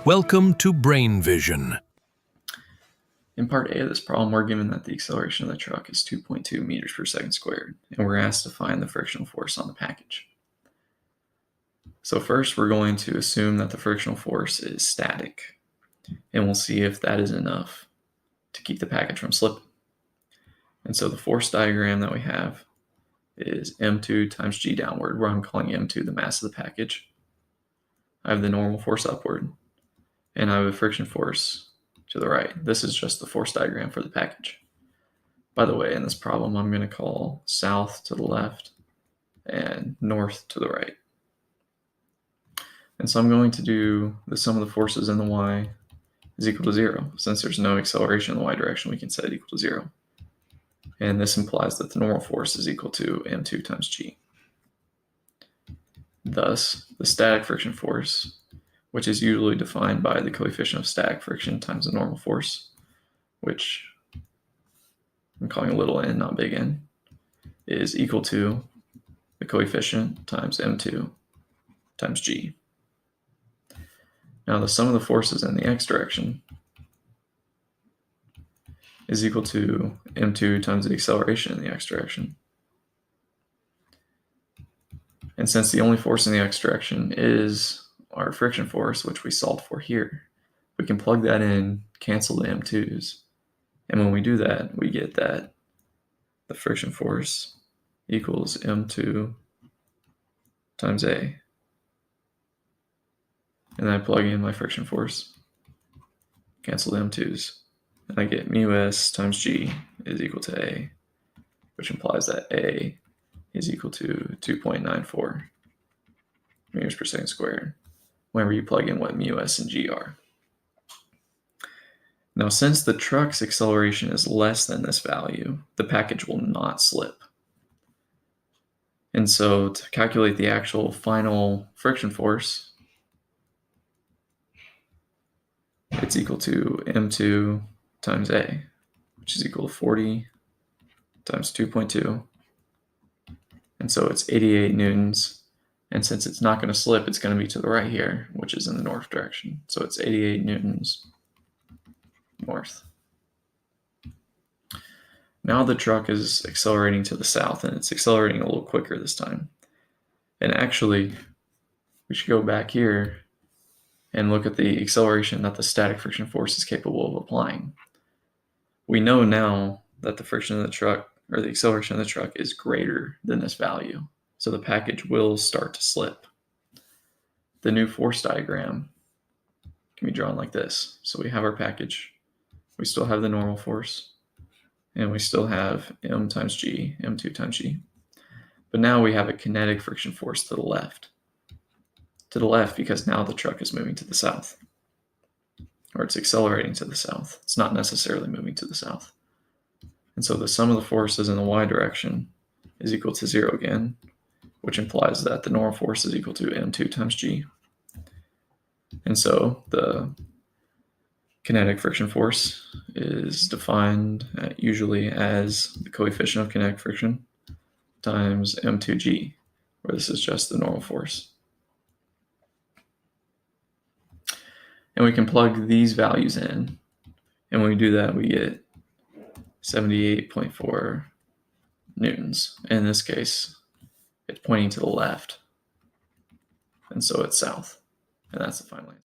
Welcome to Brain Vision. In part A of this problem, we're given that the acceleration of the truck is 2.2 meters per second squared, and we're asked to find the frictional force on the package. So first, we're going to assume that the frictional force is static, and we'll see if that is enough to keep the package from slipping. And so the force diagram that we have is m2 times g downward, where I'm calling m2 the mass of the package. I have the normal force upward, and I have a friction force to the right. This is just the force diagram for the package. By the way, in this problem, I'm going to call south to the left and north to the right. And so I'm going to do the sum of the forces in the y is equal to 0. Since there's no acceleration in the y direction, we can set it equal to 0. And this implies that the normal force is equal to m2 times g. Thus, the static friction force, which is usually defined by the coefficient of static friction times the normal force, which I'm calling little n, not big N, is equal to the coefficient times m2 times g. Now the sum of the forces in the x direction is equal to m2 times the acceleration in the x direction. And since the only force in the x direction is our friction force, which we solved for here, we can plug that in, cancel the m2's, and when we do that, we get that the friction force equals m2 times a. And then I plug in my friction force, cancel the m2's, and I get mu s times g is equal to a, which implies that a is equal to 2.94 meters per second squared, whenever you plug in what mu s and g are. Now, since the truck's acceleration is less than this value, the package will not slip. And so to calculate the actual final friction force, it's equal to m2 times a, which is equal to 40 times 2.2. And so it's 88 newtons. And since it's not going to slip, it's going to be to the right here, which is in the north direction. So it's 88 newtons north. Now the truck is accelerating to the south, and it's accelerating a little quicker this time. And actually, we should go back here and look at the acceleration that the static friction force is capable of applying. We know now that the friction of the truck, or the acceleration of the truck, is greater than this value. So the package will start to slip. The new force diagram can be drawn like this. So we have our package, we still have the normal force, and we still have m times g, m2 times g. But now we have a kinetic friction force to the left. To the left because now the truck is moving to the south, or it's accelerating to the south. It's not necessarily moving to the south. And so the sum of the forces in the y direction is equal to 0 again, which implies that the normal force is equal to m2 times g. And so the kinetic friction force is defined usually as the coefficient of kinetic friction times m2g, where this is just the normal force. And we can plug these values in, and when we do that, we get 78.4 newtons. In this case, it's pointing to the left, and so it's south, and that's the final answer.